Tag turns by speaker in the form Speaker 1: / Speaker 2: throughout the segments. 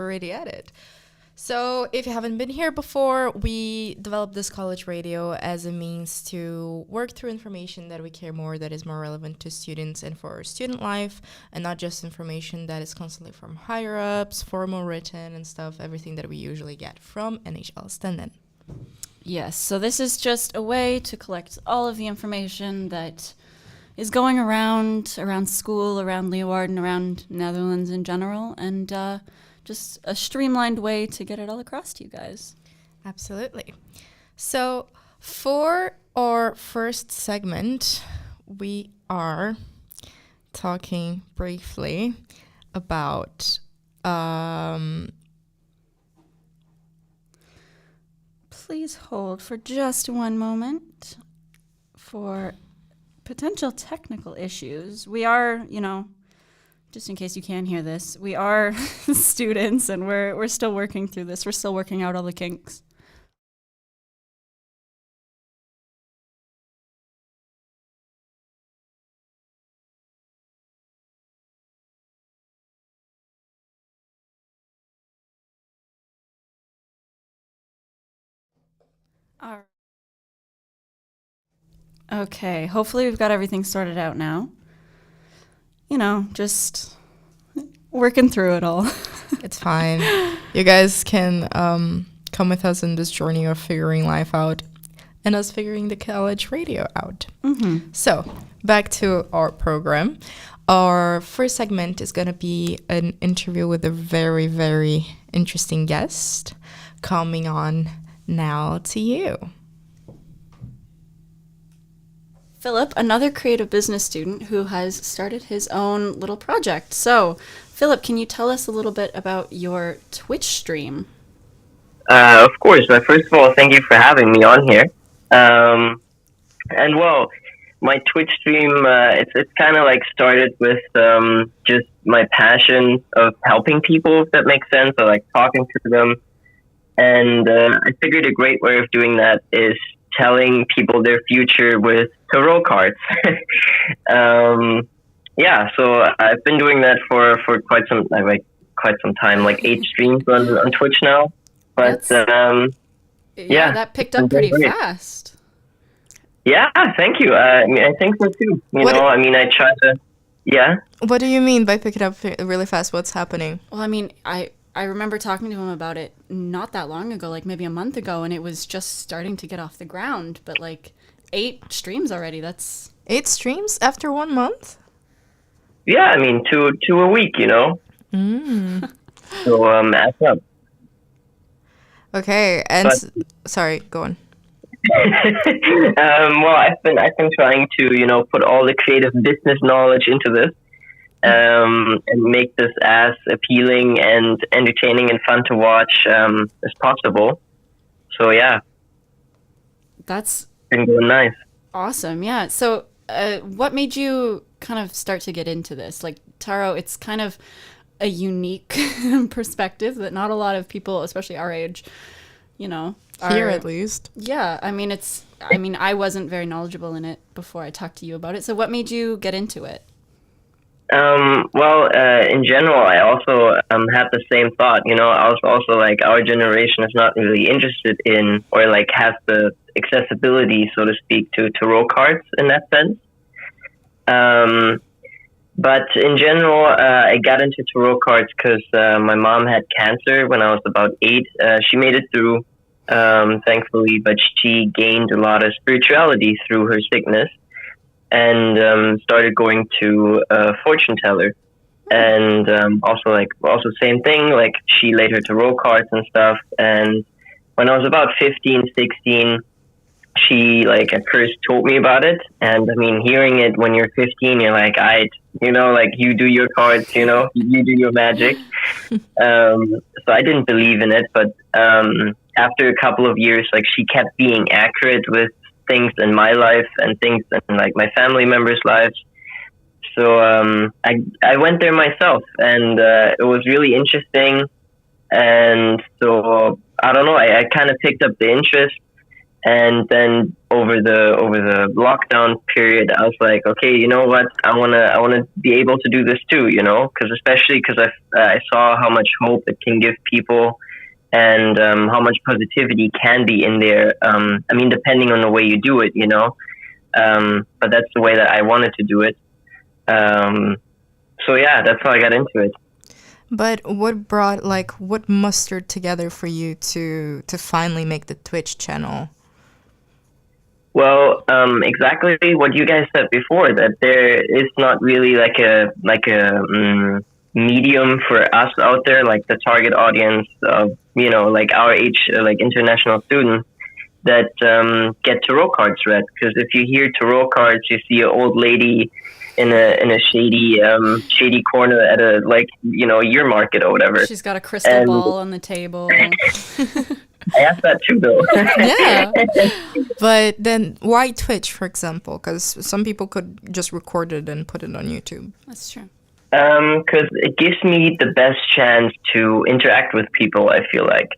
Speaker 1: already at it. So, if you haven't been here before, we developed this college radio as a means to work through information that we care more, that is more relevant to students and for student life, and not just information that is constantly from higher ups, formal written and stuff, everything that we usually get from NHL Stenden.
Speaker 2: Yes, so this is just a way to collect all of the information that is going around school, around Leeuwarden, around Netherlands in general, and just a streamlined way to get it all across to you guys.
Speaker 1: Absolutely. So for our first segment, we are talking briefly about
Speaker 2: Please hold for just one moment for potential technical issues. We are, just in case you can't hear this, we are students and we're still working through this. We're still working out all the kinks. All right. Okay, hopefully we've got everything sorted out now. Just working through it all.
Speaker 1: it's fine. You guys can come with us in this journey of figuring life out and us figuring the college radio out.
Speaker 2: Mm-hmm.
Speaker 1: So, back to our program. Our first segment is going to be an interview with a very, very interesting guest coming on now to you.
Speaker 2: Philip, another creative business student who has started his own little project. So, Philip, can you tell us a little bit about your Twitch stream?
Speaker 3: Of course. But first of all, thank you for having me on here. And well, my Twitch stream, it's kind of like started with just my passion of helping people, if that makes sense, or like talking to them. And I figured a great way of doing that is telling people their future with tarot cards. So I've been doing that for quite some time, like 8 streams on Twitch now. But
Speaker 2: that picked up pretty fast.
Speaker 3: Yeah, thank you. I think so too. I try to. Yeah.
Speaker 1: What do you mean by pick it up really fast? What's happening?
Speaker 2: Well, I remember talking to him about it not that long ago, like maybe a month ago, and it was just starting to get off the ground. But like 8 streams already, that's...
Speaker 1: 8 streams after 1 month?
Speaker 3: Yeah, 2 a week, So, that's up.
Speaker 1: Okay, and... sorry, go on.
Speaker 3: Well, I've been trying to, put all the creative business knowledge into this. And make this as appealing and entertaining and fun to watch as possible. So yeah,
Speaker 2: that's
Speaker 3: been going nice.
Speaker 2: Awesome, yeah. So, what made you kind of start to get into this? Like tarot, it's kind of a unique perspective that not a lot of people, especially our age,
Speaker 1: here at least.
Speaker 2: Yeah, I wasn't very knowledgeable in it before I talked to you about it. So, what made you get into it?
Speaker 3: In general, I also had the same thought. I was also like, our generation is not really interested in, or like has the accessibility, so to speak, to tarot cards in that sense. But in general, I got into tarot cards because my mom had cancer when I was about 8. She made it through, thankfully, but she gained a lot of spirituality through her sickness. And started going to a fortune teller, and also same thing. Like she laid her tarot cards and stuff. And when I was about 15, 16, she at first told me about it. And hearing it when you're 15, you're like, you do your cards, you do your magic. So I didn't believe in it, but after a couple of years, she kept being accurate with things in my life and things in my family members' lives. So I went there myself, and it was really interesting. And so I don't know, I kind of picked up the interest, And then over the lockdown period, I was like, okay, you know what? I wanna be able to do this too, you know, especially because I saw how much hope it can give people, and how much positivity can be in there. I mean, depending on the way you do it, you know. But that's the way that I wanted to do it. So yeah, that's how I got into it.
Speaker 1: But what mustered together for you to finally make the Twitch channel?
Speaker 3: Well, exactly what you guys said before, that there is not really like a medium for us out there, like the target audience of, you know, like our age, like international students that get tarot cards read. Because if you hear tarot cards, you see an old lady in a shady corner at a, like, you know, year market or whatever.
Speaker 2: She's got a crystal ball on the table.
Speaker 3: I asked that too, though.
Speaker 1: Yeah. But then why Twitch, for example? Because some people could just record it and put it on YouTube.
Speaker 2: That's true.
Speaker 3: Because it gives me the best chance to interact with people, I feel like.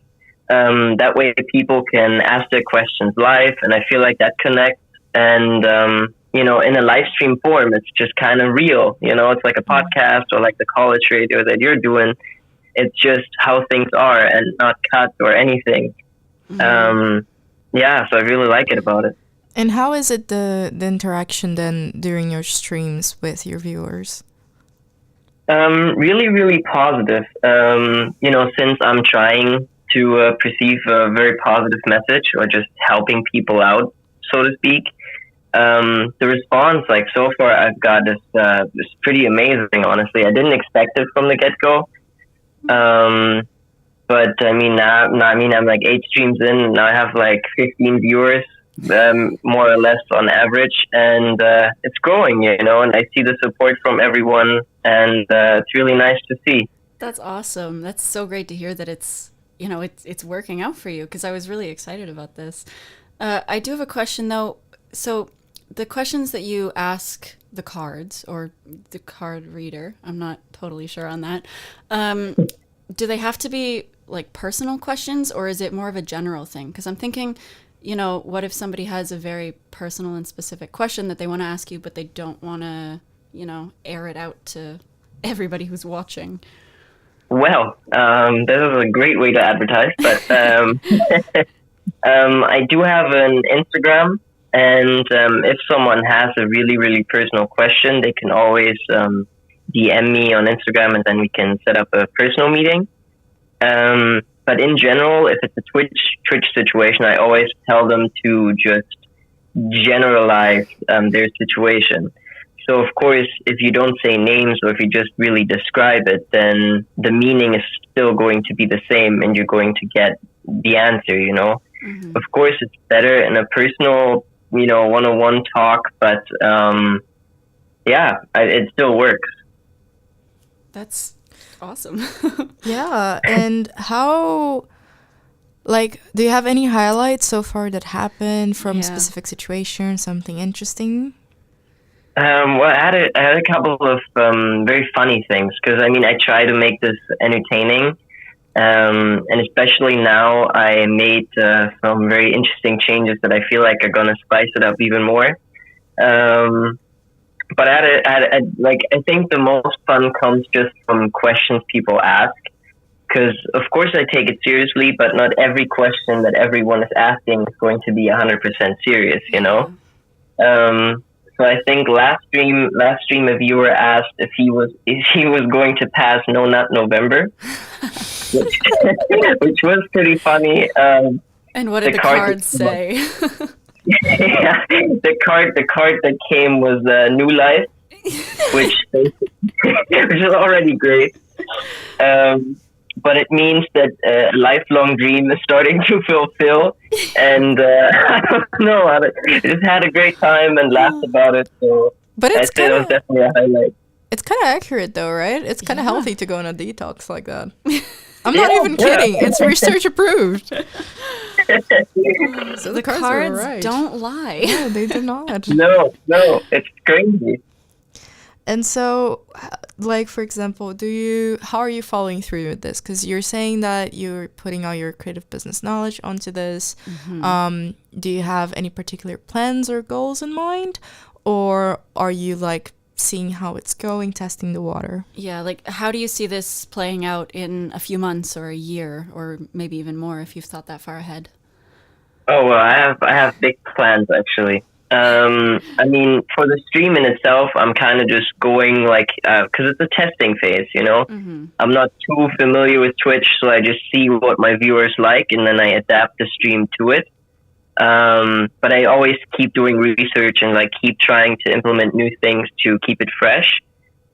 Speaker 3: That way people can ask their questions live, and I feel like that connects. And, you know, in a live stream form, it's just kind of real. You know, it's like a podcast or like the college radio that you're doing. It's just how things are and not cut or anything. Yeah, so I really like it about it.
Speaker 1: And how is it the interaction then during your streams with your viewers?
Speaker 3: Really, really positive. You know, since I'm trying to perceive a very positive message or just helping people out, so to speak, the response, like so far I've got is pretty amazing, honestly. I didn't expect it from the get-go. But I mean, I'm like 8 streams in, and now I have like 15 viewers, more or less on average, and it's growing, you know, and I see the support from everyone, and it's really nice to see.
Speaker 2: That's awesome. That's so great to hear that it's, you know, it's working out for you, because I was really excited about this. I do have a question though. So the questions that you ask the cards or the card reader, I'm not totally sure on that. Do they have to be like personal questions, or is it more of a general thing? Because I'm thinking, you know, what if somebody has a very personal and specific question that they want to ask you, but they don't want to, you know, air it out to everybody who's watching?
Speaker 3: Well, this is a great way to advertise, but I do have an Instagram, and if someone has a really, really personal question, they can always DM me on Instagram, and then we can set up a personal meeting. But in general, if it's a Twitch situation, I always tell them to just generalize their situation. So, of course, if you don't say names or if you just really describe it, then the meaning is still going to be the same and you're going to get the answer, you know. Mm-hmm. Of course, it's better in a personal, you know, one-on-one talk, but yeah, it still works.
Speaker 2: That's awesome.
Speaker 1: Yeah, and how, like, do you have any highlights so far that happened from a specific situation, something interesting?
Speaker 3: Well, I had a couple of very funny things, because I mean, I try to make this entertaining, and especially now I made some very interesting changes that I feel like are gonna spice it up even more. But I think the most fun comes just from questions people ask, because of course I take it seriously, but not every question that everyone is asking is going to be 100% serious, you know. So I think last stream a viewer asked if he was going to pass No Nut November, which was pretty funny.
Speaker 2: And what did the cards say?
Speaker 3: Yeah, the card that came was New Life, which is already great. But it means that a lifelong dream is starting to fulfill, and I don't know. I just had a great time and laughed about it. So,
Speaker 1: but it's
Speaker 3: it was definitely a highlight.
Speaker 1: It's kind of accurate, though, right? It's kind of healthy to go on a detox like that. I'm not even kidding. It's research approved.
Speaker 2: So the cards don't lie.
Speaker 1: No, they do not.
Speaker 3: No, it's crazy.
Speaker 1: And so, like, for example, how are you following through with this? Because you're saying that you're putting all your creative business knowledge onto this. Do you have any particular plans or goals in mind? Or are you, like, seeing how it's going, testing the water?
Speaker 2: Yeah, like, how do you see this playing out in a few months or a year, or maybe even more if you've thought that far ahead?
Speaker 3: Oh, well, I have big plans, actually. I mean, for the stream in itself, I'm kind of just going like, because it's a testing phase, you know? I'm not too familiar with Twitch, so I just see what my viewers like, and then I adapt the stream to it. But I always keep doing research and like keep trying to implement new things to keep it fresh.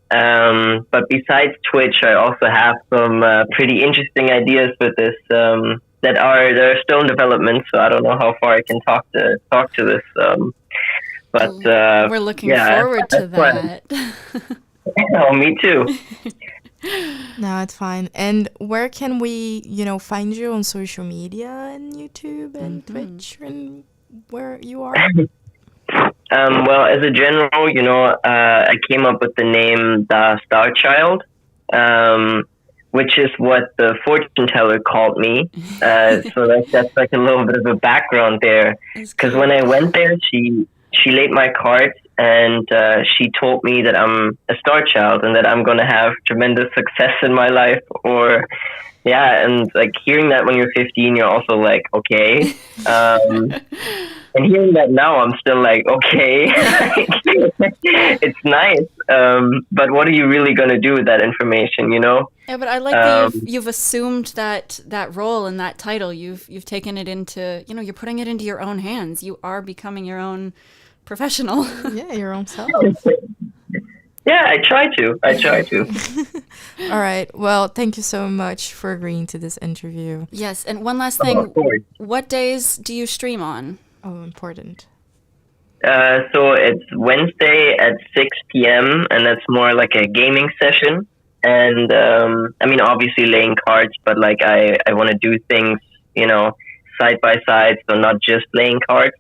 Speaker 3: But besides Twitch, I also have some pretty interesting ideas with this that are still in development. So I don't know how far I can talk to this. But
Speaker 2: we're looking forward to that.
Speaker 3: Oh, me too.
Speaker 1: No, it's fine. And where can we, find you on social media and YouTube and Twitch and where you are?
Speaker 3: Well, as a general, I came up with the name the Star Child, which is what the fortune teller called me. So that's like a little bit of a background there. Because when I went there, she laid my cards and she told me that I'm a star child and that I'm going to have tremendous success in my life. And like hearing that when you're 15, you're also like, okay. And hearing that now, I'm still like, okay, it's nice. But what are you really going to do with that information,
Speaker 2: Yeah, but I like that you've assumed that role and that title. You've taken it into, you're putting it into your own hands. You are becoming your own professional.
Speaker 1: Yeah, your own self.
Speaker 3: Yeah, I try to.
Speaker 1: All right. Well, thank you so much for agreeing to this interview.
Speaker 2: Yes, and one last thing. What days do you stream on?
Speaker 1: Oh, important.
Speaker 3: So it's Wednesday at 6 p.m. and that's more like a gaming session. And I mean, obviously laying cards, but like I want to do things, side by side, so not just laying cards.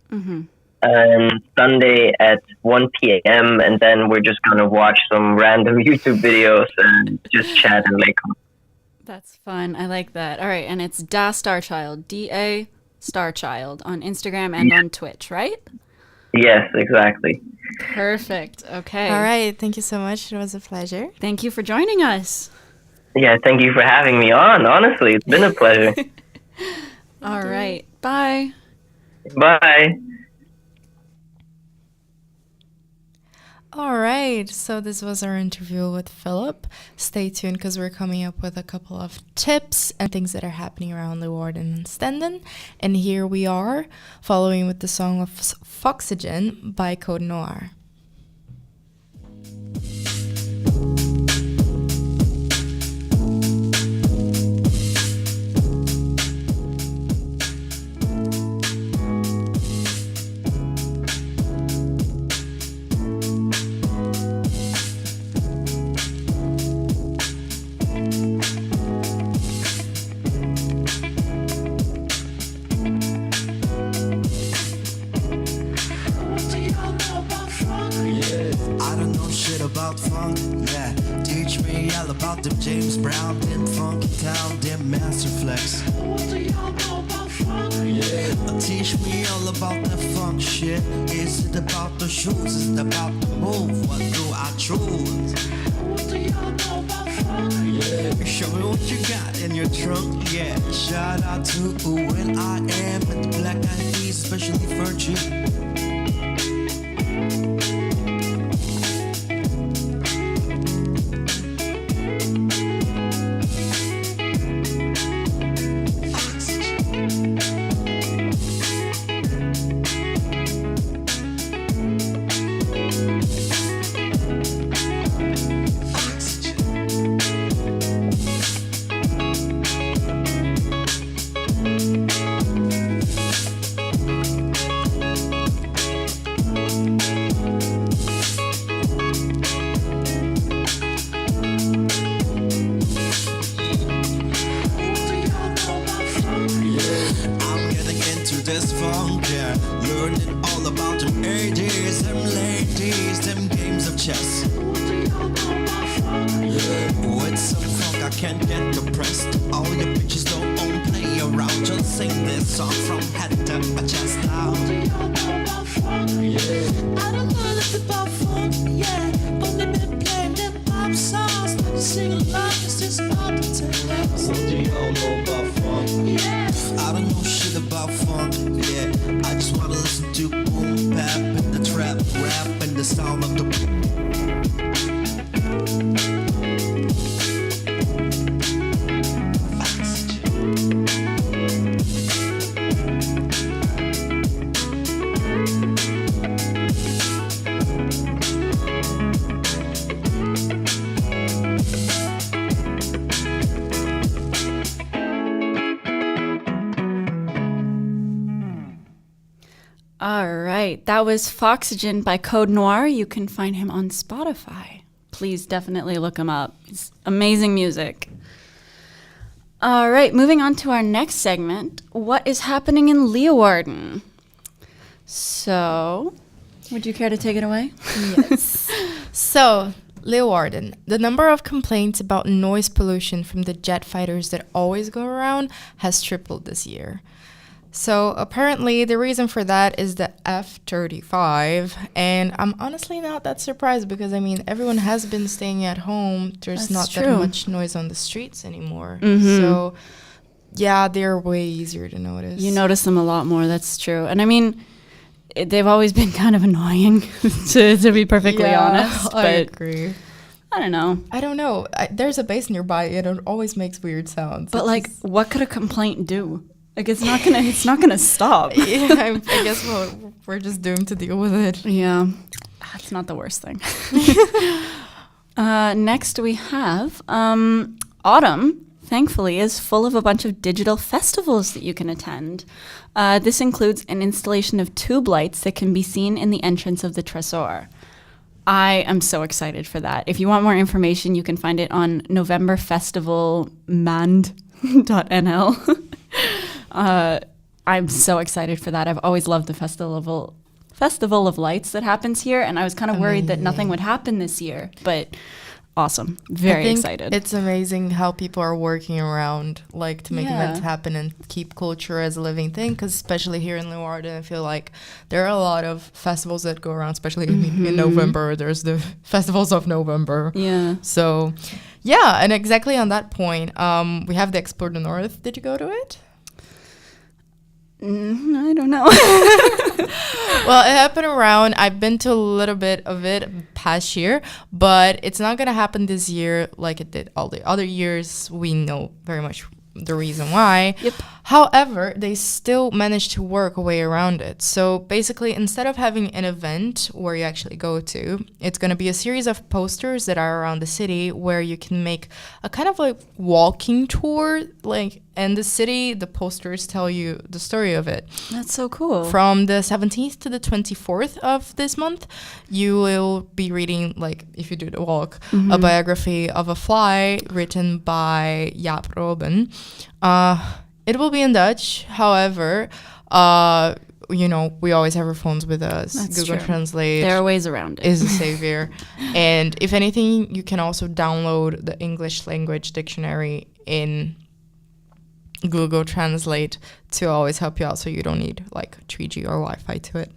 Speaker 3: And Sunday at 1 p.m. and then we're just gonna watch some random YouTube videos and just chat and lay cards.
Speaker 2: That's fun. I like that. All right, and it's Da Starchild, D-A Starchild on Instagram and on Twitch, right?
Speaker 3: Yes, exactly.
Speaker 2: Perfect. Okay.
Speaker 1: All right. Thank you so much. It was a pleasure.
Speaker 2: Thank you for joining us.
Speaker 3: Yeah, thank you for having me on. Honestly, it's been a pleasure.
Speaker 2: All right. Bye.
Speaker 3: Bye.
Speaker 1: All right, so this was our interview with Philip. Stay tuned because we're coming up with a couple of tips and things that are happening around Leeuwarden and Stenden. And here we are, following with the song of Foxygen by Code Noir.
Speaker 4: About funk, yeah. Teach me all about them James Brown, them funky town, them master flex. What do y'all know about funk? Yeah. Teach me all about that funk shit. Is it about the shoes? Is it about the move? What do I choose? What do y'all know about funk? Yeah. Show me what you got in your trunk, yeah. Shout out to when I am at the Black Eyed Peas, especially Virtue. This funk, yeah. Learning all about them 80s, them ladies, them games of chess. With some funk I can't get depressed. All your bitches don't own play around. Just sing this song from head to chest out. What do y'all know about funk? Yeah. I don't know nothing about funk, yeah. Only been playing them pop songs. Let me sing along, cause it's hard to tell. What do y'all know about funk? Yeah. I don't know shit about funk, yeah. I just wanna listen to boom bap and the trap rap and the sound of the
Speaker 2: All right, that was Foxygen by Code Noir. You can find him on Spotify. Please definitely look him up. It's amazing music. All right, moving on to our next segment. What is happening in Leeuwarden? So, would you care to take it away?
Speaker 1: Yes. So, Leeuwarden, the number of complaints about noise pollution from the jet fighters that always go around has tripled this year. So apparently the reason for that is the F-35, and I'm honestly not that surprised because, I mean, everyone has been staying at home. There's
Speaker 2: That's
Speaker 1: not
Speaker 2: true.
Speaker 1: that much noise on the streets anymore.
Speaker 2: Mhm.
Speaker 1: So, yeah, they're way easier to notice.
Speaker 2: You notice them a lot more, that's true. And I mean, they've always been kind of annoying, to be perfectly honest.
Speaker 1: I
Speaker 2: But
Speaker 1: agree.
Speaker 2: I don't know.
Speaker 1: I don't know. There's a bass nearby, and it always makes weird sounds.
Speaker 2: But
Speaker 1: It's
Speaker 2: like,
Speaker 1: just-
Speaker 2: what could a complaint do? Like, it's not gonna stop.
Speaker 1: yeah, I guess we're just doomed to deal with it.
Speaker 2: Yeah, that's not the worst thing. Next we have autumn. Thankfully, is full of a bunch of digital festivals that you can attend. This includes an installation of tube lights that can be seen in the entrance of the Tresor. I am so excited for that. If you want more information, you can find it on novemberfestivalmand.nl. I'm so excited for that. I've always loved the Festival of Lights that happens here, and I was kind of worried that nothing would happen this year, but awesome. Very
Speaker 1: I think
Speaker 2: excited.
Speaker 1: It's amazing how people are working around like to make
Speaker 2: Yeah.
Speaker 1: events happen and keep culture as a living thing, because especially here in Leeuwarden, I feel like there are a lot of festivals that go around, especially in November. There's the festivals of November.
Speaker 2: Yeah.
Speaker 1: So, yeah, and exactly on that point, we have the Explore the North. Did you go to it?
Speaker 2: I don't know.
Speaker 1: Well, it happened around. I've been to a little bit of it past year, but it's not going to happen this year like it did all the other years. We know very much the reason why.
Speaker 2: Yep.
Speaker 1: However, they still managed to work a way around it. So basically, instead of having an event where you actually go to, it's going to be a series of posters that are around the city where you can make a kind of like walking tour, like, and the city, the posters tell you the story of it.
Speaker 2: That's so cool.
Speaker 1: From the 17th to the 24th of this month, you will be reading, like, if you do the walk, a biography of a fly written by Jaap Robben. It will be in Dutch. However, you know, we always have our phones with us.
Speaker 2: That's
Speaker 1: Google
Speaker 2: true.
Speaker 1: Translate
Speaker 2: There are ways around it.
Speaker 1: is a savior. And if anything, you can also download the English language dictionary in Google Translate to always help you out, so you don't need like 3G or Wi-Fi to it.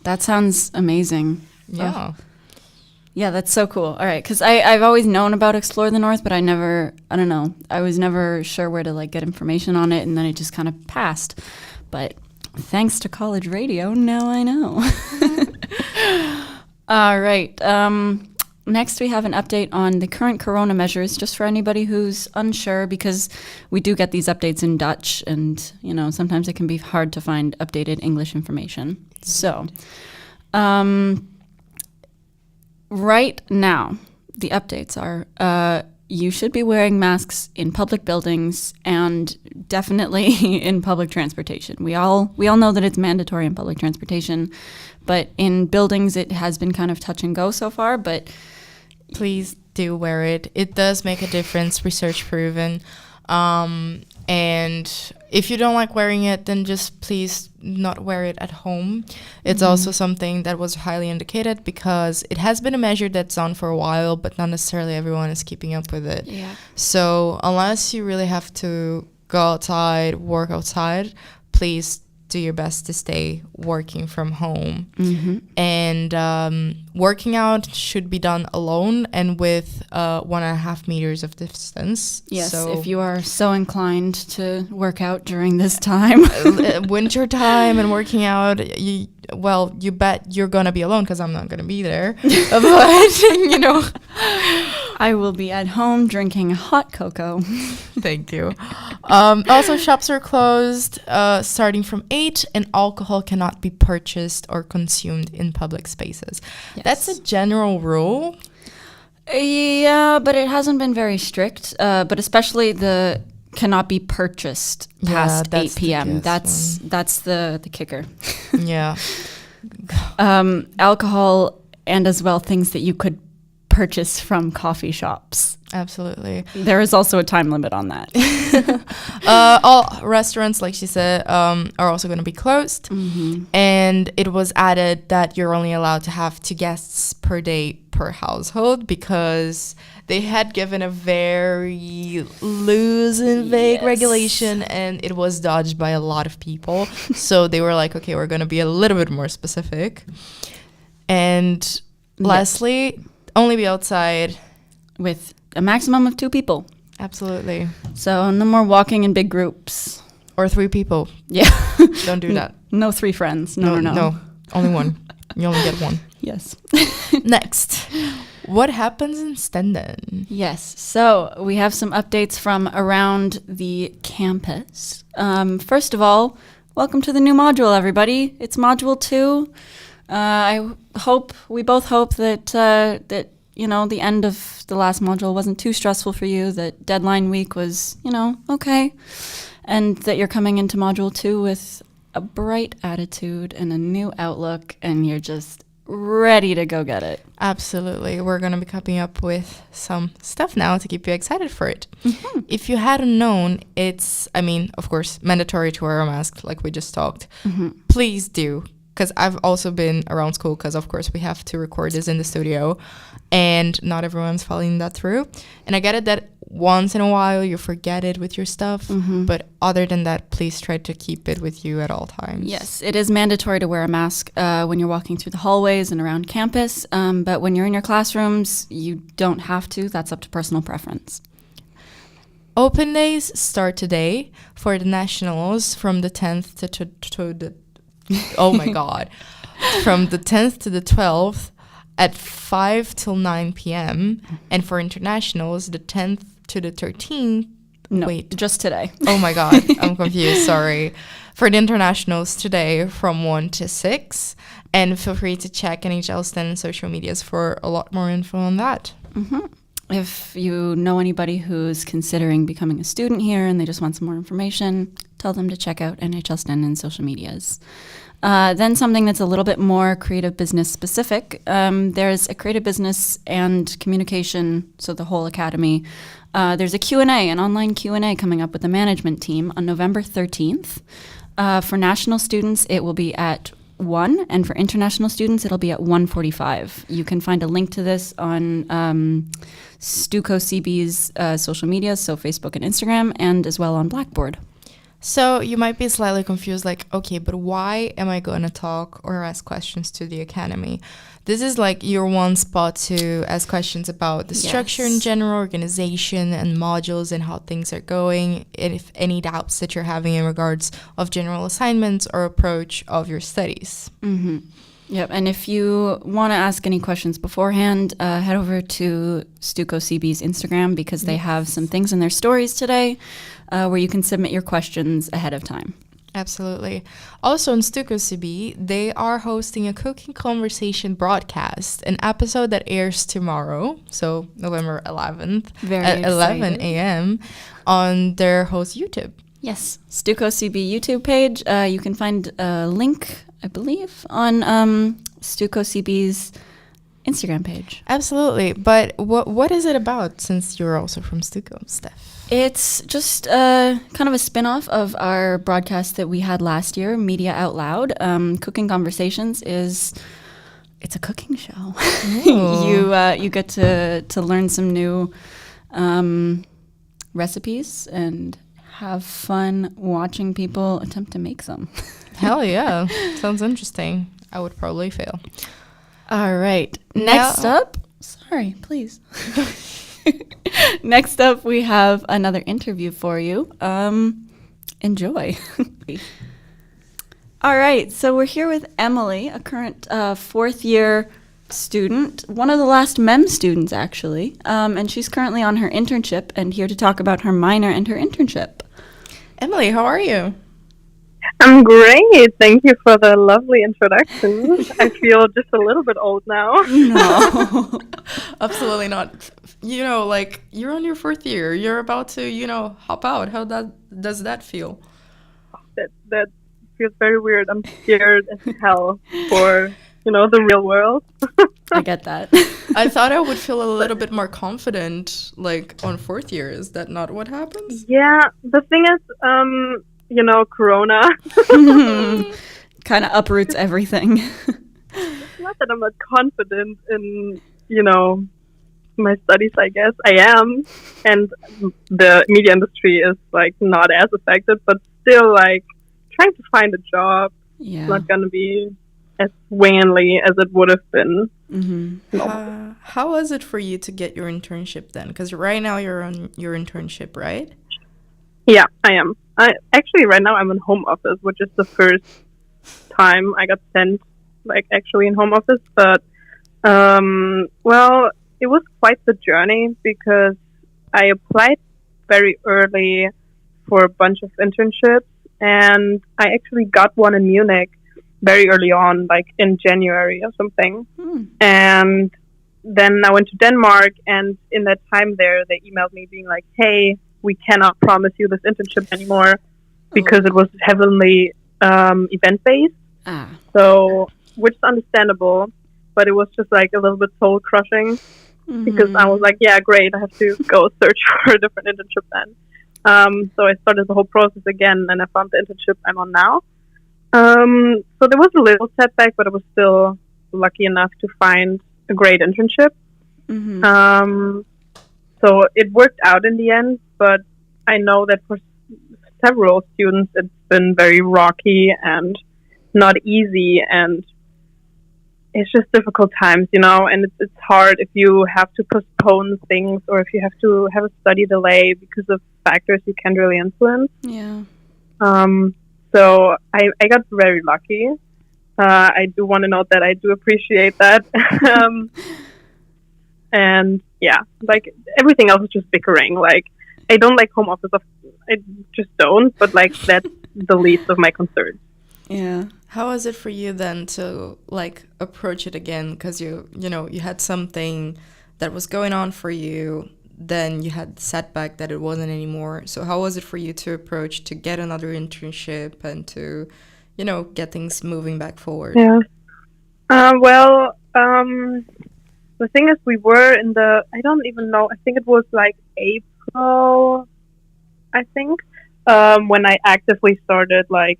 Speaker 2: That sounds amazing.
Speaker 1: Yeah.
Speaker 2: Yeah, that's so cool. All right, because I've always known about Explore the North, but I don't know. I was never sure where to like get information on it, and then it just kind of passed. But thanks to college radio, now I know. All right. Next, we have an update on the current corona measures, just for anybody who's unsure, because we do get these updates in Dutch, and you know sometimes it can be hard to find updated English information. So, right now, the updates are you should be wearing masks in public buildings and definitely in public transportation. We all know that it's mandatory in public transportation, but in buildings it has been kind of touch and go so far, but
Speaker 1: Please do wear it. It does make a difference, research proven. And if you don't like wearing it, then just please not wear it at home. It's also something that was highly indicated because it has been a measure that's on for a while, but not necessarily everyone is keeping up with it.
Speaker 2: Yeah.
Speaker 1: So unless you really have to go outside, work outside, please do your best to stay working from home. And working out should be done alone and with 1.5 meters of distance.
Speaker 2: Yes,
Speaker 1: so
Speaker 2: if you are so inclined to work out during this time.
Speaker 1: winter time and working out, you bet you're gonna be alone because I'm not gonna be there. But you know,
Speaker 2: I will be at home drinking hot cocoa.
Speaker 1: thank you. Also, shops are closed starting from 8, and alcohol cannot be purchased or consumed in public spaces.
Speaker 2: Yes.
Speaker 1: That's a general rule.
Speaker 2: Yeah, but it hasn't been very strict. But especially the cannot be purchased past 8 p.m. That's the kicker.
Speaker 1: Yeah.
Speaker 2: Alcohol and as well things that you could purchase from coffee shops.
Speaker 1: Absolutely.
Speaker 2: There is also a time limit on that.
Speaker 1: All restaurants, like she said, are also going to be closed. And it was added that you're only allowed to have 2 guests per day per household because they had given a very loose and vague regulation, and it was dodged by a lot of people. So they were like, okay, we're going to be a little bit more specific. And lastly, only be outside
Speaker 2: with a maximum of 2 people.
Speaker 1: Absolutely.
Speaker 2: So no more walking in big groups.
Speaker 1: Or 3 people.
Speaker 2: Yeah.
Speaker 1: Don't do that.
Speaker 2: No 3 friends. No.
Speaker 1: Only one. You only get one.
Speaker 2: Yes.
Speaker 1: Next. What happens in Stenden?
Speaker 2: Yes. So we have some updates from around the campus. First of all, welcome to the new module, everybody. It's module 2. We both hope that you know, the end of the last module wasn't too stressful for you, that deadline week was, you know, okay, and that you're coming into module 2 with a bright attitude and a new outlook, and you're just ready to go get it.
Speaker 1: Absolutely. We're going to be coming up with some stuff now to keep you excited for it. If you hadn't known, it's, of course, mandatory to wear a mask, like we just talked. Please do. Because I've also been around school because, of course, we have to record this in the studio and not everyone's following that through. And I get it that once in a while you forget it with your stuff. But other than that, please try to keep it with you at all times.
Speaker 2: Yes, it is mandatory to wear a mask when you're walking through the hallways and around campus. But when you're in your classrooms, you don't have to. That's up to personal preference.
Speaker 1: Open days start today for the nationals from the 10th to the oh my God. From the 10th to the 12th at 5 till 9 p.m. And for internationals, the 10th to the 13th.
Speaker 2: No,
Speaker 1: Wait.
Speaker 2: just today.
Speaker 1: Oh my God. I'm confused. Sorry. For the internationals today from 1 to 6. And feel free to check NHL Stenden social medias for a lot more info on that.
Speaker 2: If you know anybody who's considering becoming a student here and they just want some more information, tell them to check out NHL Stenden social medias. Then something that's a little bit more creative business specific. There's a creative business and communication, so the whole academy. There's a Q&A, an online Q&A coming up with the management team on November 13th. For national students, it will be at 1, and for international students, it'll be at 1:45. You can find a link to this on Stuco CB's social media, so Facebook and Instagram, and as well on Blackboard.
Speaker 1: So you might be slightly confused, like, okay, but why am I going to talk or ask questions to the academy? This is like your one spot to ask questions about the structure in general, organization and modules and how things are going, and if any doubts that you're having in regards of general assignments or approach of your studies.
Speaker 2: Yep, and if you want to ask any questions beforehand, head over to Stuco CB's Instagram because they have some things in their stories today where you can submit your questions ahead of time.
Speaker 1: Absolutely. Also on Stuco CB, they are hosting a cooking conversation broadcast, an episode that airs tomorrow, so November 11th at 11 a.m. on their host YouTube.
Speaker 2: Yes, Stuco CB YouTube page. You can find a link, I believe, on Stuco CB's Instagram page.
Speaker 1: Absolutely. But what is it about, since you're also from Stuco, Steph?
Speaker 2: It's just kind of a spin-off of our broadcast that we had last year, Media Out Loud. Cooking Conversations it's a cooking show. You get to learn some new recipes and have fun watching people attempt to make some.
Speaker 1: Hell yeah. Sounds interesting. I would probably fail.
Speaker 2: All right. Next up, sorry, please. Next up, we have another interview for you. Enjoy. All right, so we're here with Emily, a current fourth-year student, one of the last MEM students, actually, and she's currently on her internship and here to talk about her minor and her internship.
Speaker 1: Emily, how are you?
Speaker 5: I'm great. Thank you for the lovely introduction. I feel just a little bit old now.
Speaker 1: No, absolutely not. You know, like, you're on your fourth year. You're about to, hop out. How does that feel?
Speaker 5: That feels very weird. I'm scared as hell for, the real world.
Speaker 2: I get that.
Speaker 1: I thought I would feel a little bit more confident, like, on fourth year. Is that not what happens?
Speaker 5: Yeah, the thing is, Corona.
Speaker 2: Kind of uproots everything.
Speaker 5: It's not that I'm not confident in, my studies, I guess. I am. And the media industry is, like, not as affected, but still, like, trying to find a job is not going to be as swingingly as it would have been.
Speaker 1: Mm-hmm. How was it for you to get your internship then? Because right now you're on your internship, right?
Speaker 5: Yeah, I am. Right now I'm in home office, which is the first time I got sent, like, actually in home office. But, it was quite the journey because I applied very early for a bunch of internships, and I actually got one in Munich very early on, like in January or something. And then I went to Denmark, and in that time there, they emailed me being like, hey, we cannot promise you this internship anymore because it was heavily event-based. So, which is understandable, but it was just like a little bit soul-crushing because I was like, yeah, great, I have to go search for a different internship then. So I started the whole process again, and I found the internship I'm on now. So there was a little setback, but I was still lucky enough to find a great internship. So it worked out in the end, but I know that for several students it's been very rocky and not easy, and it's just difficult times, and it's hard if you have to postpone things or if you have to have a study delay because of factors you can't really influence.
Speaker 2: Yeah.
Speaker 5: So I got very lucky. I do want to note that I do appreciate that. And yeah, like everything else is just bickering. Like, I don't like home office. I just don't, but like that's the least of my concerns.
Speaker 2: Yeah.
Speaker 1: How was it for you then to like approach it again? Because you had something that was going on for you, then you had the setback that it wasn't anymore. So how was it for you to approach to get another internship and to, get things moving back forward?
Speaker 5: Yeah. The thing is, we were in I don't even know, I think it was like April, I think, when I actively started like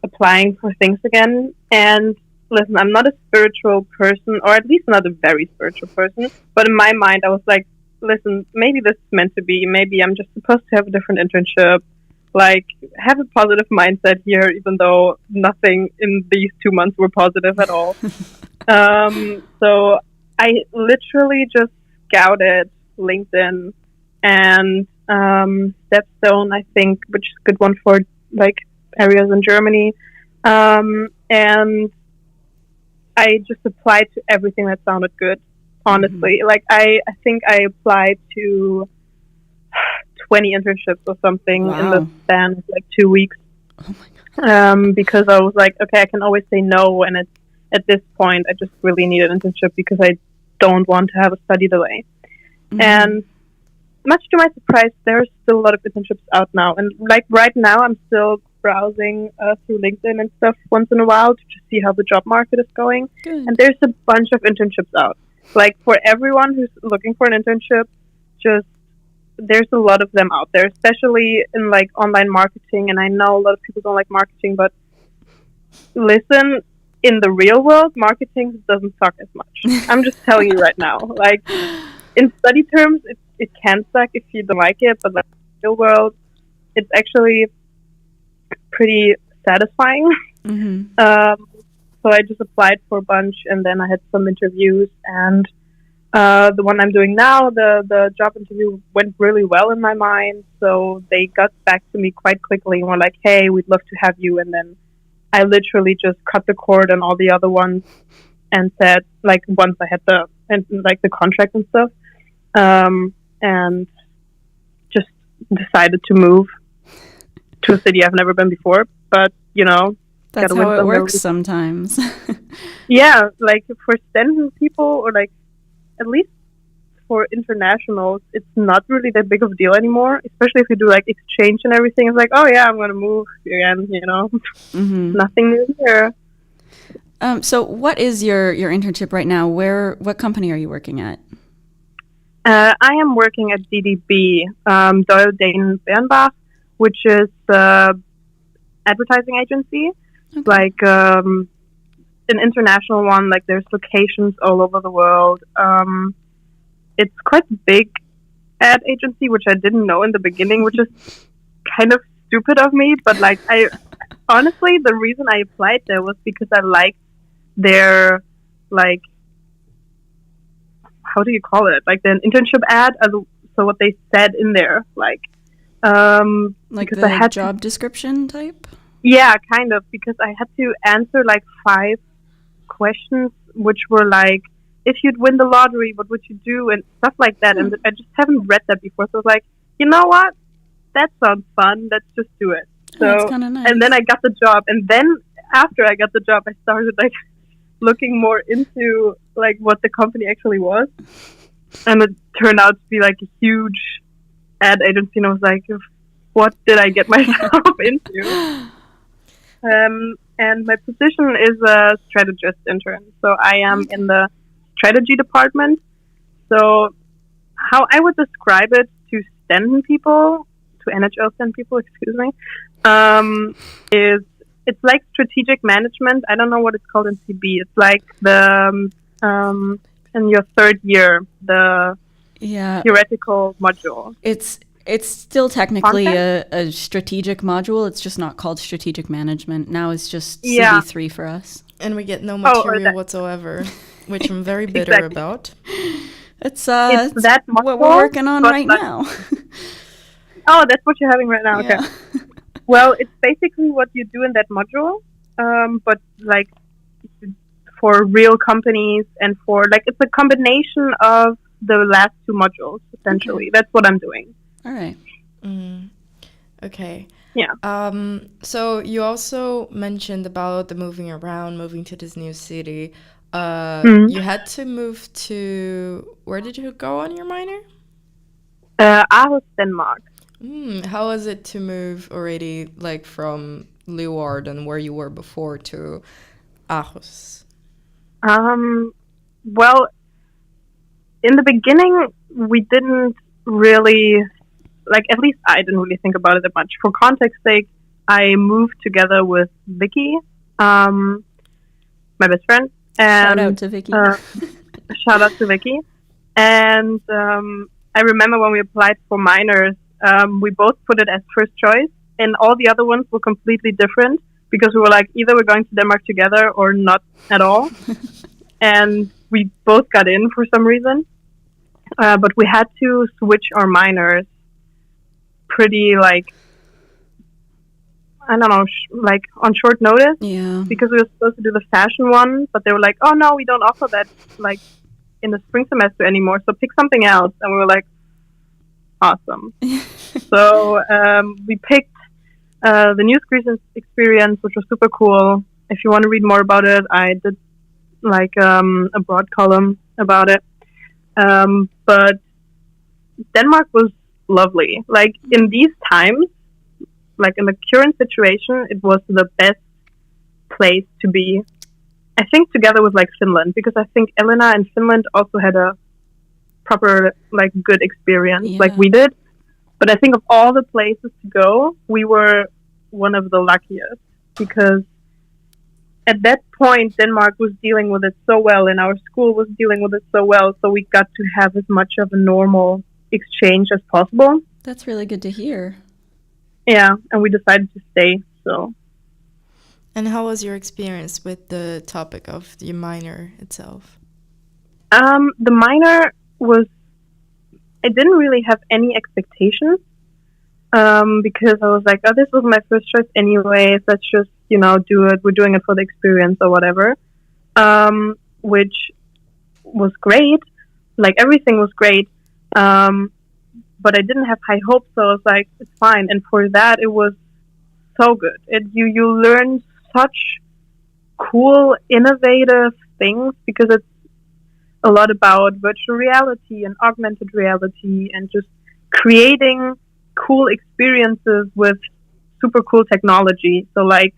Speaker 5: applying for things again. And listen, I'm not a spiritual person, or at least not a very spiritual person, but in my mind I was like, listen, maybe this is meant to be, maybe I'm just supposed to have a different internship, like have a positive mindset here, even though nothing in these 2 months were positive at all. So I literally just scouted LinkedIn and Stepstone, I think, which is a good one for like areas in Germany. And I just applied to everything that sounded good, honestly. Like I think I applied to 20 internships or something in the span of like 2 weeks.
Speaker 2: Oh my God.
Speaker 5: Because I was like, okay, I can always say no, and it's at this point I just really need an internship because I don't want to have a study delay. And much to my surprise, there's still a lot of internships out now, and like right now I'm still browsing through LinkedIn and stuff once in a while to just see how the job market is going.
Speaker 2: Good.
Speaker 5: And there's a bunch of internships out. Like for everyone who's looking for an internship, just there's a lot of them out there, especially in like online marketing. And I know a lot of people don't like marketing, but listen, in the real world, marketing doesn't suck as much. I'm just telling you right now. Like, in study terms, it can suck if you don't like it, but like in the real world, it's actually pretty satisfying. So I just applied for a bunch, and then I had some interviews, and the one I'm doing now, the job interview went really well in my mind. So they got back to me quite quickly and were like, "Hey, we'd love to have you." And then I literally just cut the cord on all the other ones and said, like, once I had the contract and stuff, and just decided to move to a city I've never been before. But
Speaker 2: that's how it works sometimes.
Speaker 5: Yeah, like for Stenden people, or like at least for internationals, it's not really that big of a deal anymore, especially if you do like exchange and everything. It's like, oh yeah, I'm going to move again, Nothing new here.
Speaker 2: So what is your internship right now? What company are you working at?
Speaker 5: I am working at DDB, Doyle Dane Bernbach, which is the advertising agency.
Speaker 2: Okay.
Speaker 5: Like an international one. Like there's locations all over the world. It's quite a big ad agency, which I didn't know in the beginning, which is kind of stupid of me. But like, honestly, the reason I applied there was because I liked their, like, how do you call it? Like the internship ad. So what they said in there, like
Speaker 2: the job description type.
Speaker 5: Yeah, kind of, because I had to answer like 5 questions, which were like, if you'd win the lottery, what would you do, and stuff like that. And I just haven't read that before, so I was like, you know what? That sounds fun. Let's just do it. So,
Speaker 2: that's kind of nice.
Speaker 5: And then I got the job, and then after I got the job, I started like looking more into like what the company actually was, and it turned out to be like a huge ad agency, and I was like, what did I get myself into? And my position is a strategist intern. So I am in the strategy department. So how I would describe it to Stenden people, to NHL Stenden people, excuse me, is it's like strategic management. I don't know what it's called in CB. It's like the in your third year, the theoretical module.
Speaker 2: It's still technically a strategic module. It's just not called strategic management. Now it's just CB3 for us.
Speaker 1: And we get no material whatsoever, which I'm very bitter about.
Speaker 2: It's that what we're working on right now.
Speaker 5: Oh, that's what you're having right now.
Speaker 2: Yeah.
Speaker 5: Okay. Well, it's basically what you do in that module, but like for real companies and for like it's a combination of the last 2 modules essentially. Okay. That's what I'm doing.
Speaker 2: All right.
Speaker 1: Okay.
Speaker 5: Yeah.
Speaker 1: So you also mentioned about the moving to this new city. You had to move to, where did you go on your minor?
Speaker 5: Aarhus, Denmark.
Speaker 1: How was it to move already, like from Leeuwarden, where you were before, to Aarhus?
Speaker 5: Well, in the beginning, we didn't really, like, at least I didn't really think about it that much. For context sake, I moved together with Vicky, my best friend. And,
Speaker 2: shout out to Vicky.
Speaker 5: Shout out to Vicky. And I remember when we applied for minors, we both put it as first choice, and all the other ones were completely different because we were like, either we're going to Denmark together or not at all. And we both got in for some reason. But we had to switch our minors pretty, like, I don't know, like on short notice.
Speaker 2: Yeah.
Speaker 5: Because we were supposed to do the fashion one, but they were like, oh no, we don't offer that like in the spring semester anymore, so pick something else. And we were like, awesome. So we picked the news experience, which was super cool. If you want to read more about it, I did like a broad column about it. But Denmark was lovely. Like in these times, like in the current situation, it was the best place to be. I think together with like Finland, because I think Elena and Finland also had a proper like good experience like we did. But I think of all the places to go, we were one of the luckiest, because at that point, Denmark was dealing with it so well, and our school was dealing with it so well, so we got to have as much of a normal exchange as possible.
Speaker 2: That's really good to hear.
Speaker 5: Yeah, and we decided to stay, so.
Speaker 1: And how was your experience with the topic of the minor itself?
Speaker 5: The minor was, I didn't really have any expectations, because I was like, oh, this was my first choice anyways, let's just, do it, we're doing it for the experience or whatever, which was great, like everything was great, but I didn't have high hopes, so I was like, it's fine, and for that, it was so good. You learn such cool, innovative things, because it's a lot about virtual reality and augmented reality and just creating cool experiences with super cool technology. So like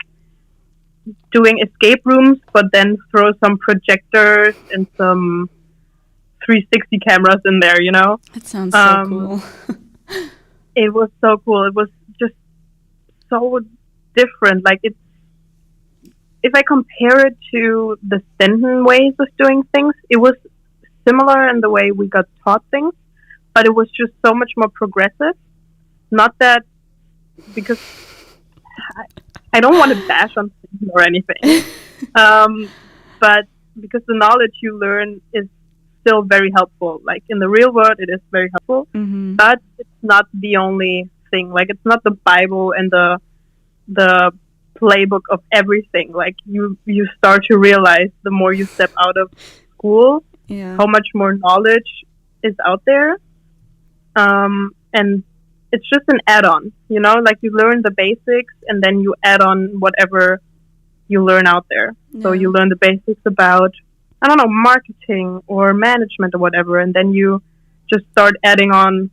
Speaker 5: doing escape rooms, but then throw some projectors and some 360 cameras in there,
Speaker 2: It sounds so cool.
Speaker 5: It was so cool. It was just so different. Like if I compare it to the Stenden ways of doing things, it was similar in the way we got taught things, but it was just so much more progressive. Not that, because I don't want to bash on Stenden or anything, but because the knowledge you learn is still very helpful. Like in the real world, it is very helpful, but it's not the only thing. Like it's not the Bible and the playbook of everything. Like you start to realize the more you step out of school, how much more knowledge is out there, and it's just an add-on, like you learn the basics and then you add on whatever you learn out there. So you learn the basics about, I don't know, marketing or management or whatever, and then you just start adding on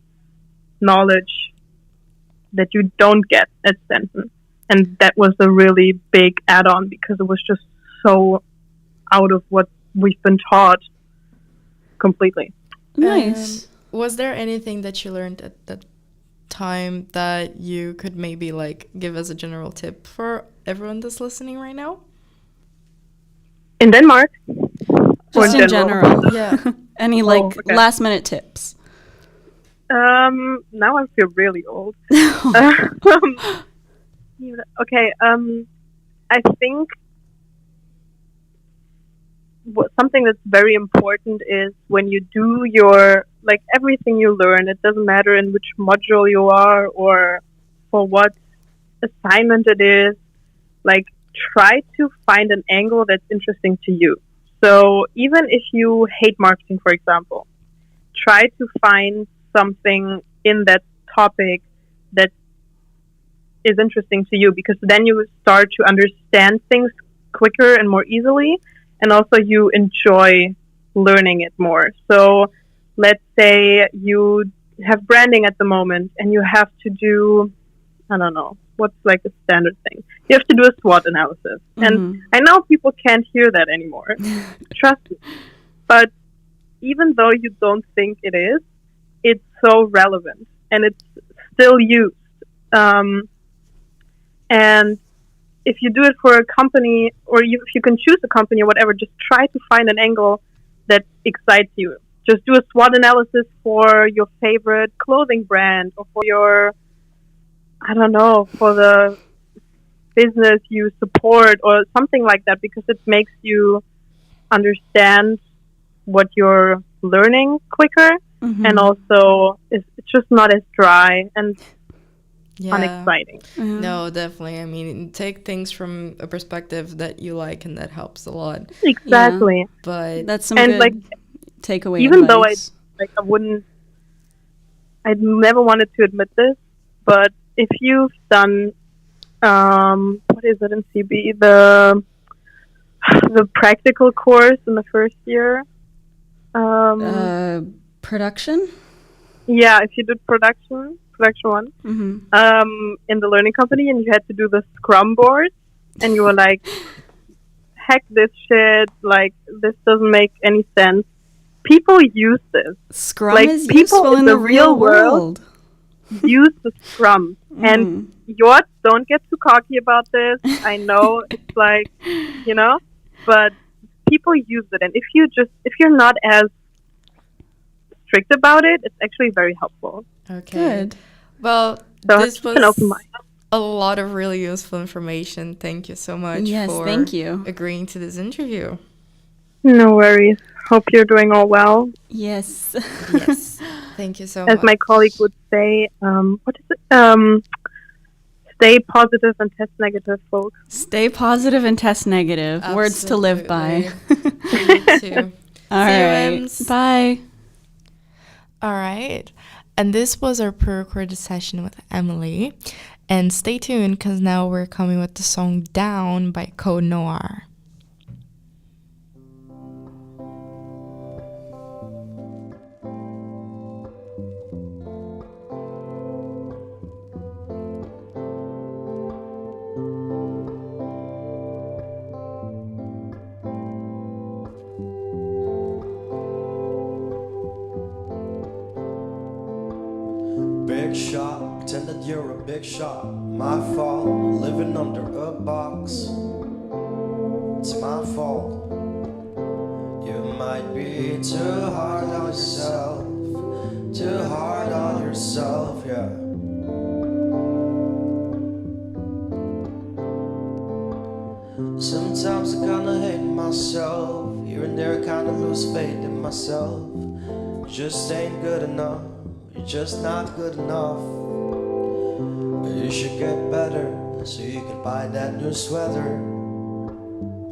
Speaker 5: knowledge that you don't get at Stenden. And that was a really big add-on, because it was just so out of what we've been taught completely.
Speaker 2: Nice.
Speaker 1: Was there anything that you learned at that time that you could maybe like give as a general tip for everyone that's listening right now?
Speaker 5: In Denmark?
Speaker 2: Just in general.
Speaker 1: Yeah.
Speaker 2: Any last minute tips?
Speaker 5: Now I feel really old. Okay, I think something that's very important is when you do your, like everything you learn, it doesn't matter in which module you are or for what assignment it is, like try to find an angle that's interesting to you. So even if you hate marketing, for example, try to find something in that topic that is interesting to you, because then you start to understand things quicker and more easily, and also you enjoy learning it more. So let's say you have branding at the moment and you have to do, I don't know, what's like a standard thing. You have to do a SWOT analysis. And I know people can't hear that anymore. Trust me. But even though you don't think it is, it's so relevant and it's still used. And if you do it for a company, or if you can choose a company or whatever, just try to find an angle that excites you. Just do a SWOT analysis for your favorite clothing brand, or for your, I don't know, for the business you support or something like that, because it makes you understand what you're learning quicker, and also it's just not as dry and unexciting.
Speaker 1: No, definitely. I mean, take things from a perspective that you like, and that helps a lot.
Speaker 5: Exactly.
Speaker 2: Yeah.
Speaker 1: But
Speaker 2: that's some good takeaway
Speaker 5: even
Speaker 2: advice.
Speaker 5: though I never wanted to admit this, but if you've done what is it in CB, the practical course in the first year,
Speaker 2: production,
Speaker 5: if you did production one, in the learning company, and you had to do the Scrum board, and you were like, heck this shit, like this doesn't make any sense. People use this.
Speaker 2: Scrum is useful in the real world.
Speaker 5: use the scrum. And yours, don't get too cocky about this. I know it's like, but people use it. And if you're not as strict about it, it's actually very helpful.
Speaker 1: Okay.
Speaker 2: Good.
Speaker 1: Well,
Speaker 5: So
Speaker 1: this
Speaker 5: keep an open
Speaker 1: was
Speaker 5: mind.
Speaker 1: a lot of really useful information. Thank you so much for
Speaker 2: thank you.
Speaker 1: agreeing to this interview.
Speaker 5: No worries. Hope you're doing all well.
Speaker 2: Yes.
Speaker 1: Yes. Thank you so
Speaker 5: As
Speaker 1: much.
Speaker 5: my colleague would say, what is it? Stay positive and test negative, folks.
Speaker 2: Stay positive and test negative. Words to live by.
Speaker 1: Me too.
Speaker 2: All
Speaker 1: See you,
Speaker 2: right.
Speaker 1: Ems.
Speaker 2: Bye.
Speaker 1: All right. And this was our pre-recorded session with Emily. And stay tuned because now we're coming with the song Down by Code Noir.
Speaker 4: Big shot, pretend that you're a big shot. My fault, living under a box. It's my fault. You might be too hard on yourself. Too hard on yourself, yeah. Sometimes I kinda hate myself. Here and there I kinda lose faith in myself. Just ain't good enough. You're just not good enough. You should get better so you can buy that new sweater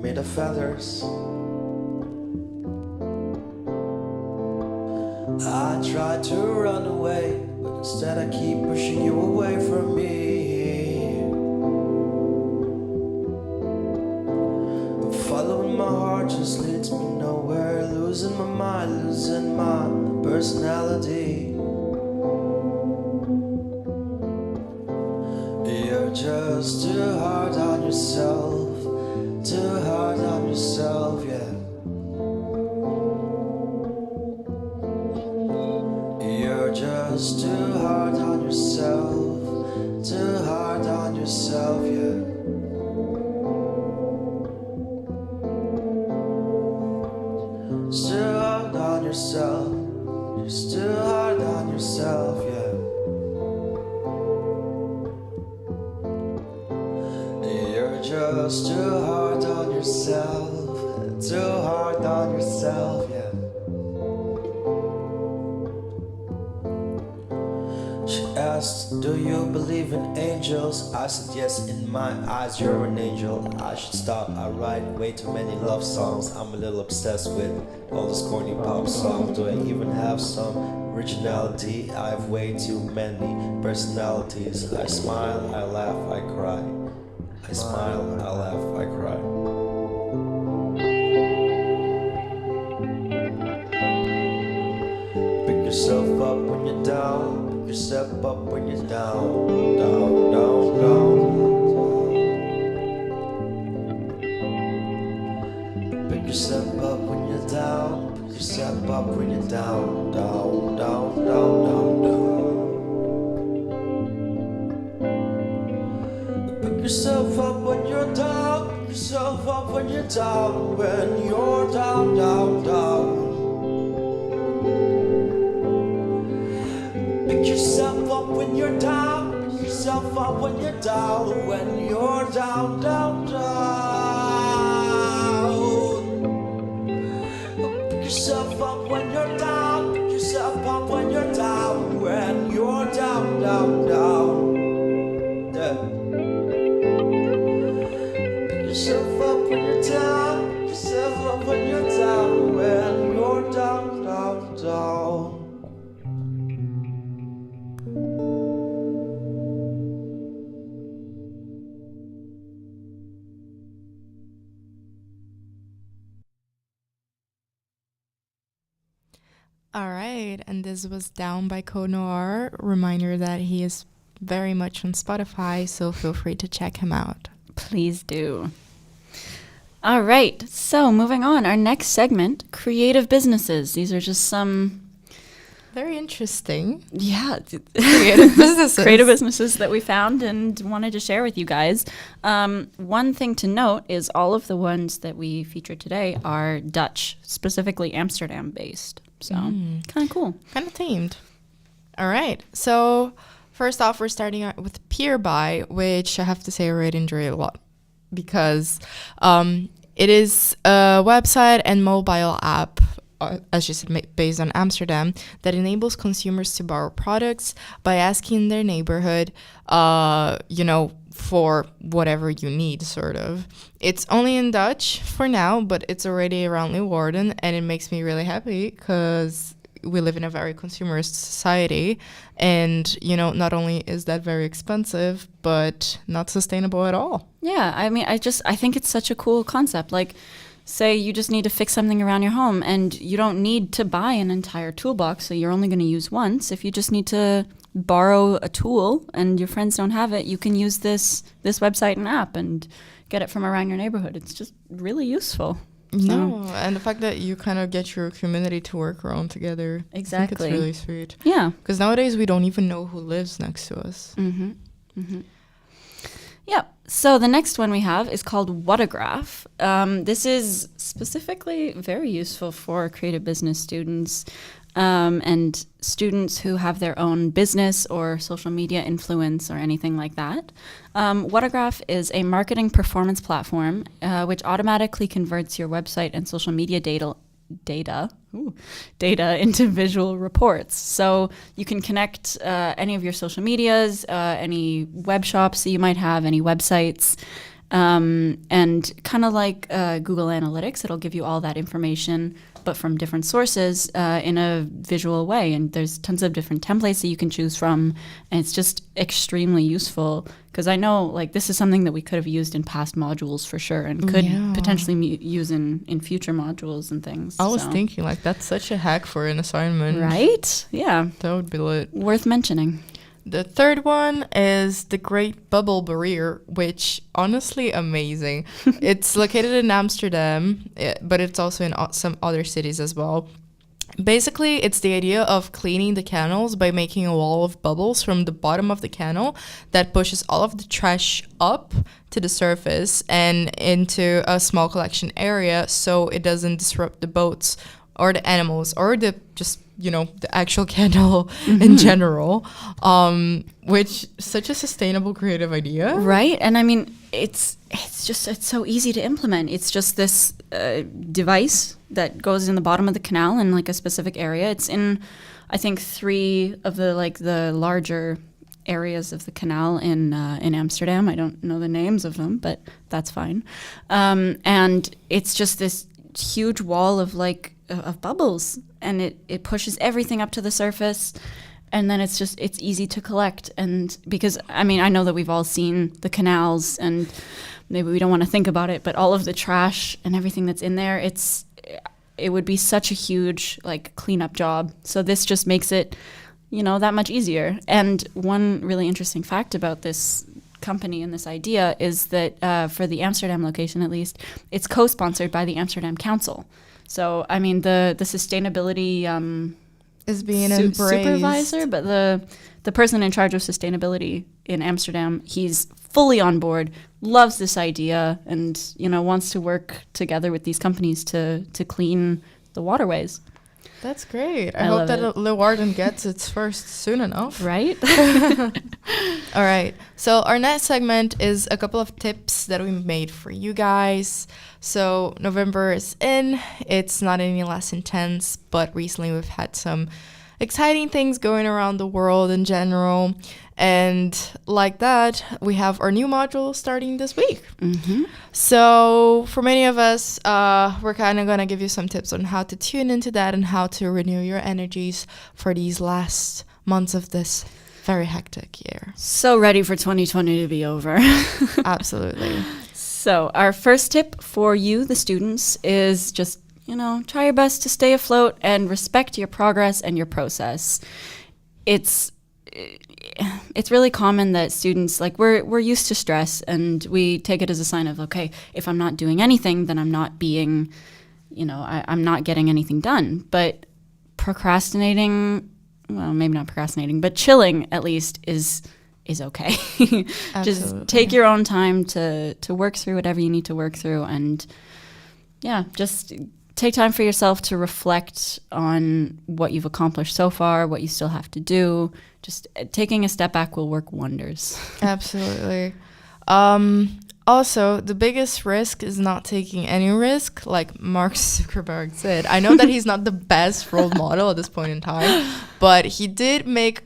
Speaker 4: made of feathers. I tried to run away, but instead I keep pushing you away from me. Following my heart just leads me nowhere. Losing my mind, losing my personality. You're just too hard on yourself. Too hard on yourself, yeah. You're just too hard on yourself. Too hard on yourself, yeah. Still hard on yourself. You're still hard on yourself, yeah. You're just too hard on yourself. Too hard on yourself, yeah. She asked, do you believe in angels? I said yes, in my eyes you're an angel. I should stop, I write way too many love songs. I'm a little obsessed with all those corny pop songs. Do I even have some originality? I have way too many personalities. I smile, I laugh, I cry. I smile, I laugh, I cry. Pick yourself up when you're down. Pick yourself up when you're down. Down, down, down. Pick yourself up when you're down. Pick yourself up when you're down. Down, down, down, down, down. Pick yourself up when you're down. Pick yourself up when you're down. When you're down, down, down. Pick yourself up when you're down. Pick yourself up when you're down. When you're down, down, down. Pick yourself up when you're down. Pick yourself up when you're down. When you're down, down, down. Yeah. Pick yourself up when you're down. Pick yourself up when you're down. When you're down, down, down.
Speaker 1: All right, and this was Down by Code Noir. Reminder that he is very much on Spotify, so feel free to check him out.
Speaker 2: Please do. All right, so moving on. Our next segment, creative businesses. These are just some
Speaker 1: Very interesting.
Speaker 2: Yeah.
Speaker 1: Creative businesses.
Speaker 2: Creative businesses that we found and wanted to share with you guys. One thing to note is all of the ones that we featured today are Dutch, specifically Amsterdam based. So kind of cool.
Speaker 1: Kind of themed. All right. So first off, we're starting out with Peerby, which I have to say I really enjoy a lot because it is a website and mobile app, as you said, based on Amsterdam, that enables consumers to borrow products by asking their neighborhood, for whatever you need, sort of. It's only in Dutch for now, but it's already around Leeuwarden, and it makes me really happy because we live in a very consumerist society, and not only is that very expensive, but not sustainable at all.
Speaker 2: Yeah, I mean, I think it's such a cool concept. Like, say you just need to fix something around your home, and you don't need to buy an entire toolbox, so you're only going to use once. If you just need to borrow a tool and your friends don't have it, you can use this website and app and get it from around your neighborhood. It's just really useful.
Speaker 1: No, and the fact that you kind of get your community to work around together.
Speaker 2: Exactly.
Speaker 1: I think it's really sweet.
Speaker 2: Yeah.
Speaker 1: Because nowadays we don't even know who lives next to us.
Speaker 2: Mm-hmm. Mm-hmm. Yeah. So the next one we have is called Watergraph. This is specifically very useful for creative business students and students who have their own business or social media influence or anything like that. Watergraph is a marketing performance platform which automatically converts your website and social media data into visual reports. So you can connect any of your social medias, any web shops that you might have, any websites, and kind of like Google Analytics, it'll give you all that information, but from different sources in a visual way. And there's tons of different templates that you can choose from, and it's just extremely useful because I know like this is something that we could have used in past modules for sure and could potentially use in future modules and things.
Speaker 1: I was thinking like that's such a hack for an assignment.
Speaker 2: Right? Yeah.
Speaker 1: That would be lit.
Speaker 2: Worth mentioning.
Speaker 1: The third one is the Great Bubble Barrier, which honestly amazing. It's located in Amsterdam, but it's also in some other cities as well. Basically, it's the idea of cleaning the canals by making a wall of bubbles from the bottom of the canal that pushes all of the trash up to the surface and into a small collection area so it doesn't disrupt the boats or the animals or the the actual canal in general, which such a sustainable creative idea.
Speaker 2: Right. And I mean, it's so easy to implement. It's just this device that goes in the bottom of the canal in like a specific area. It's in, I think, 3 of the larger areas of the canal in Amsterdam. I don't know the names of them, but that's fine. And it's just this huge wall of bubbles, and it pushes everything up to the surface, and then it's easy to collect. And because I mean I know that we've all seen the canals and maybe we don't want to think about it, but all of the trash and everything that's in there, it would be such a huge like cleanup job. So this just makes it that much easier. And one really interesting fact about this company and this idea is that for the Amsterdam location at least, it's co-sponsored by the Amsterdam Council. So, I mean, the sustainability
Speaker 1: is being embraced.
Speaker 2: Supervisor, but the person in charge of sustainability in Amsterdam, he's fully on board, loves this idea, and wants to work together with these companies to clean the waterways.
Speaker 1: That's great. I hope that Leeuwarden gets its first soon enough.
Speaker 2: Right?
Speaker 1: All right. So our next segment is a couple of tips that we made for you guys. So November is in. It's not any less intense, but recently we've had some exciting things going around the world in general. And like that, we have our new module starting this week. Mm-hmm. So for many of us, we're kind of going to give you some tips on how to tune into that and how to renew your energies for these last months of this very hectic year.
Speaker 2: So ready for 2020 to be over.
Speaker 1: Absolutely.
Speaker 2: So our first tip for you, the students, is just, try your best to stay afloat and respect your progress and your process. It's really common that students, we're used to stress and we take it as a sign of, okay, if I'm not doing anything, then I'm not being, I'm not getting anything done. But procrastinating well, maybe not procrastinating, but chilling at least is okay. Just
Speaker 1: Absolutely.
Speaker 2: take your own time to work through whatever you need to work through, and yeah, just take time for yourself to reflect on what you've accomplished so far, what you still have to do. Just taking a step back will work wonders.
Speaker 1: Absolutely. Also, the biggest risk is not taking any risk, like Mark Zuckerberg said. I know that he's not the best role model at this point in time, but he did make,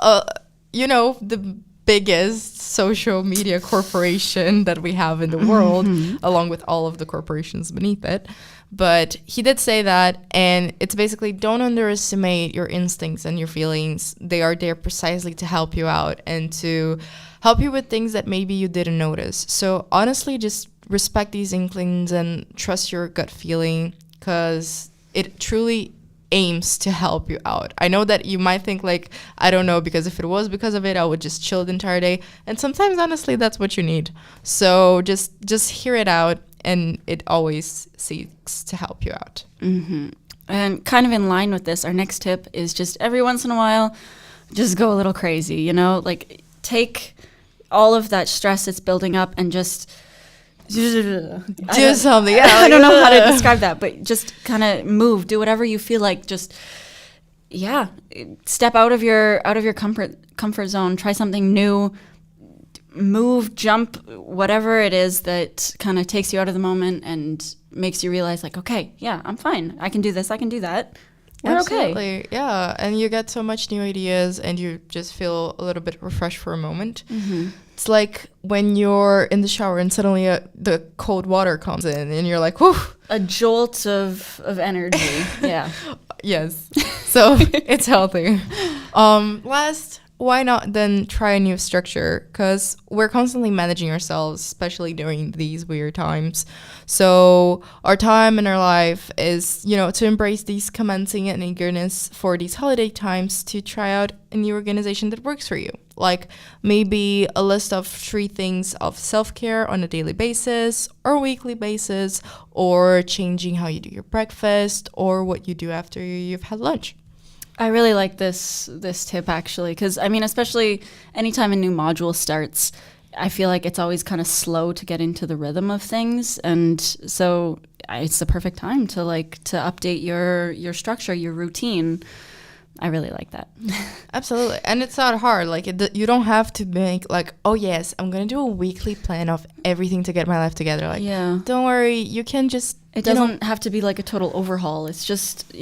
Speaker 1: the biggest social media corporation that we have in the world, along with all of the corporations beneath it. But he did say that, and it's basically, don't underestimate your instincts and your feelings. They are there precisely to help you out and to help you with things that maybe you didn't notice. So honestly, just respect these inklings and trust your gut feeling, because it truly aims to help you out. I know that you might think like, I don't know, because if it was because of it, I would just chill the entire day. And sometimes, honestly, that's what you need. So just hear it out, and it always seeks to help you out.
Speaker 2: Mm-hmm. And kind of in line with this, our next tip is just every once in a while, just go a little crazy, like take all of that stress that's building up and just
Speaker 1: do something. Yeah,
Speaker 2: I don't know how to describe that, but just kind of move, do whatever you feel like. Just step out of your comfort zone, try something new, move, jump, whatever it is that kind of takes you out of the moment and makes you realize like, okay, yeah, I'm fine. I can do this. I can do that. We're
Speaker 1: Absolutely.
Speaker 2: okay.
Speaker 1: Yeah. And you get so much new ideas and you just feel a little bit refreshed for a moment.
Speaker 2: Mm-hmm.
Speaker 1: It's like when you're in the shower and suddenly the cold water comes in and you're like, whew.
Speaker 2: A jolt of energy. Yeah.
Speaker 1: Yes. So it's healthy. Last, why not then try a new structure? Because we're constantly managing ourselves, especially during these weird times. So our time in our life is, to embrace these commencing and eagerness for these holiday times to try out a new organization that works for you. Like maybe a list of 3 things of self-care on a daily basis or weekly basis, or changing how you do your breakfast or what you do after you've had lunch.
Speaker 2: I really like this tip actually, because especially anytime a new module starts, I feel like it's always kind of slow to get into the rhythm of things, and so it's the perfect time to update your structure, your routine. I really like that.
Speaker 1: Absolutely. And it's not hard. You don't have to make oh yes, I'm going to do a weekly plan of everything to get my life together. Don't worry, you can just...
Speaker 2: It doesn't have to be like a total overhaul. It's just,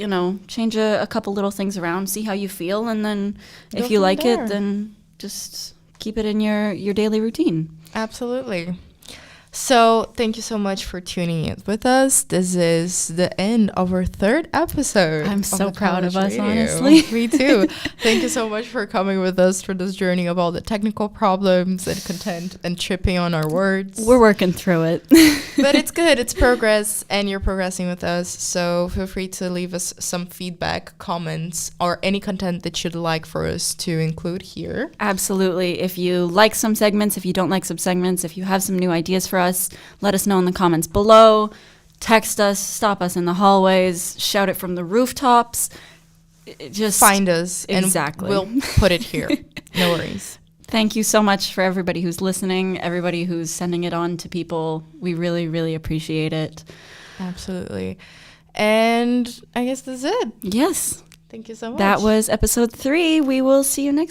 Speaker 2: change a couple little things around, see how you feel, and then if you like it, then just keep it in your daily routine.
Speaker 1: Absolutely. So thank you so much for tuning in with us. This is the end of our 3rd episode.
Speaker 2: I'm so proud of us,
Speaker 1: Radio.
Speaker 2: honestly.
Speaker 1: Me too. Thank you so much for coming with us for this journey of all the technical problems and content and tripping on our words.
Speaker 2: We're working through it.
Speaker 1: But it's good. It's progress, and you're progressing with us. So feel free to leave us some feedback, comments, or any content that you'd like for us to include here.
Speaker 2: Absolutely. If you like some segments, if you don't like some segments, if you have some new ideas for us, let us know in the comments below. Text us, stop us in the hallways, shout it from the rooftops. Just
Speaker 1: find us.
Speaker 2: Exactly.
Speaker 1: And we'll put it here. No worries.
Speaker 2: Thank you so much for everybody who's listening, everybody who's sending it on to people. We really, really appreciate it.
Speaker 1: Absolutely. And I guess that's it.
Speaker 2: Yes.
Speaker 1: Thank you so much.
Speaker 2: That was episode 3. We will see you next